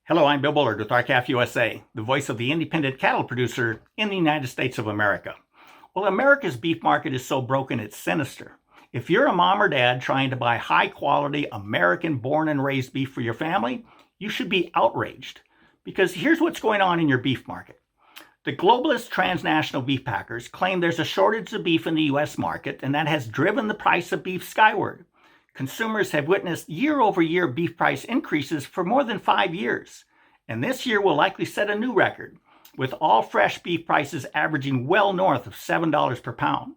Hello, I'm Bill Bullard with RCAF USA, the voice of the independent cattle producer in the United States of America. Well, America's beef market is so broken it's sinister. If you're a mom or dad trying to buy high-quality American-born and raised beef for your family, you should be outraged. Because here's what's going on in your beef market. The globalist transnational beef packers claim there's a shortage of beef in the U.S. market, and that has driven the price of beef skyward. Consumers have witnessed year-over-year beef price increases for more than 5 years, and this year will likely set a new record, with all fresh beef prices averaging well north of $7 per pound.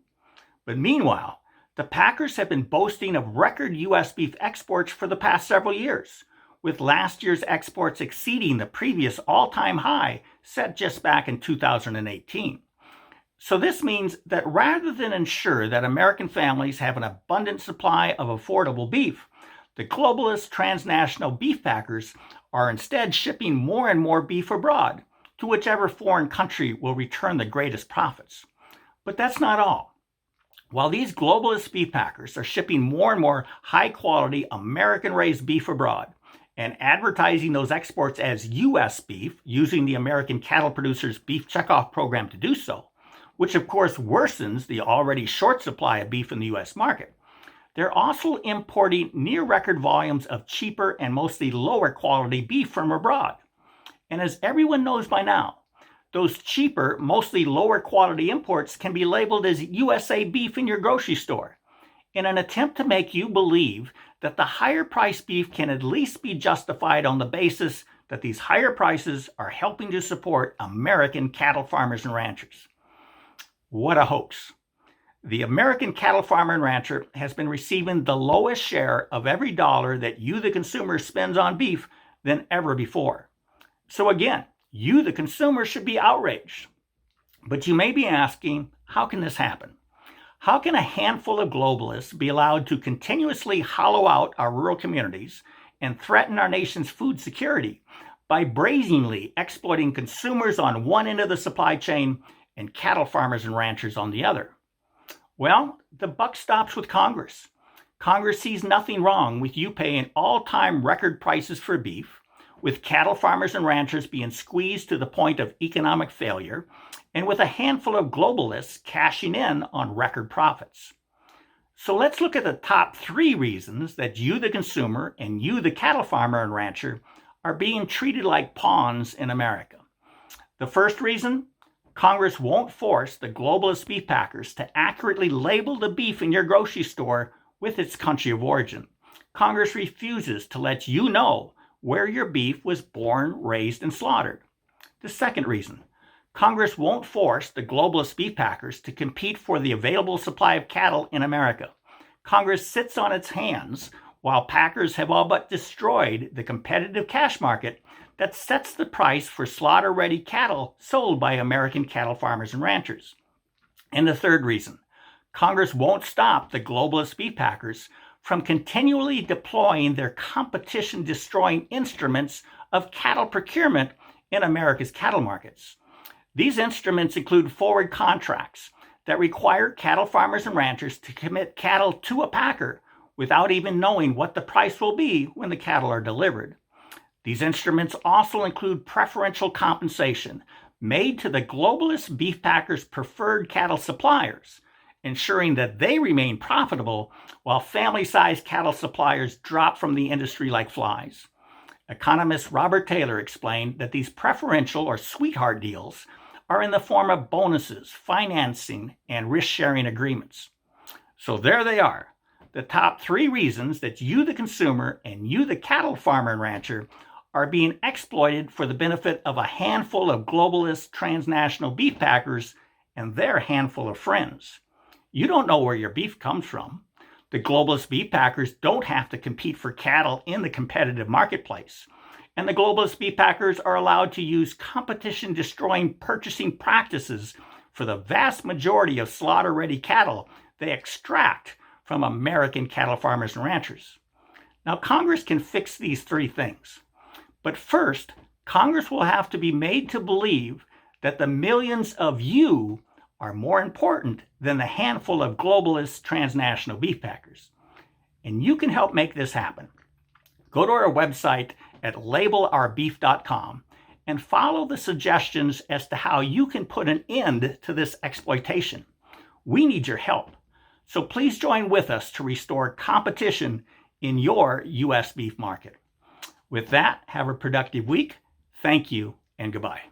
But meanwhile, the packers have been boasting of record U.S. beef exports for the past several years, with last year's exports exceeding the previous all-time high set just back in 2018. So this means that rather than ensure that American families have an abundant supply of affordable beef, the globalist transnational beef packers are instead shipping more and more beef abroad to whichever foreign country will return the greatest profits. But that's not all. While these globalist beef packers are shipping more and more high-quality American-raised beef abroad and advertising those exports as U.S. beef using the American Cattle Producers Beef Checkoff Program to do so, which of course worsens the already short supply of beef in the U.S. market, they're also importing near record volumes of cheaper and mostly lower quality beef from abroad. And as everyone knows by now, those cheaper, mostly lower quality imports can be labeled as USA beef in your grocery store, in an attempt to make you believe that the higher priced beef can at least be justified on the basis that these higher prices are helping to support American cattle farmers and ranchers. What a hoax. The American cattle farmer and rancher has been receiving the lowest share of every dollar that you, the consumer, spends on beef than ever before. So again, you, the consumer, should be outraged. But you may be asking, how can this happen? How can a handful of globalists be allowed to continuously hollow out our rural communities and threaten our nation's food security by brazenly exploiting consumers on one end of the supply chain and cattle farmers and ranchers on the other? Well, the buck stops with Congress. Congress sees nothing wrong with you paying all-time record prices for beef, with cattle farmers and ranchers being squeezed to the point of economic failure, and with a handful of globalists cashing in on record profits. So let's look at the top 3 reasons that you, the consumer, and you, the cattle farmer and rancher, are being treated like pawns in America. The first reason: Congress won't force the globalist beef packers to accurately label the beef in your grocery store with its country of origin. Congress refuses to let you know where your beef was born, raised, and slaughtered. The second reason: Congress won't force the globalist beef packers to compete for the available supply of cattle in America. Congress sits on its hands while packers have all but destroyed the competitive cash market that sets the price for slaughter-ready cattle sold by American cattle farmers and ranchers. And the third reason: Congress won't stop the globalist beef packers from continually deploying their competition-destroying instruments of cattle procurement in America's cattle markets. These instruments include forward contracts that require cattle farmers and ranchers to commit cattle to a packer without even knowing what the price will be when the cattle are delivered. These instruments also include preferential compensation made to the globalist beef packers' preferred cattle suppliers, ensuring that they remain profitable while family-sized cattle suppliers drop from the industry like flies. Economist Robert Taylor explained that these preferential or sweetheart deals are in the form of bonuses, financing, and risk-sharing agreements. So there they are, the top 3 reasons that you, the consumer, and you, the cattle farmer and rancher, are being exploited for the benefit of a handful of globalist transnational beef packers and their handful of friends. You don't know where your beef comes from. The globalist beef packers don't have to compete for cattle in the competitive marketplace. And the globalist beef packers are allowed to use competition-destroying purchasing practices for the vast majority of slaughter-ready cattle they extract from American cattle farmers and ranchers. Now, Congress can fix these 3 things. But first, Congress will have to be made to believe that the millions of you are more important than the handful of globalist transnational beef packers. And you can help make this happen. Go to our website at labelOurBeef.com and follow the suggestions as to how you can put an end to this exploitation. We need your help, so please join with us to restore competition in your U.S. beef market. With that, have a productive week. Thank you and goodbye.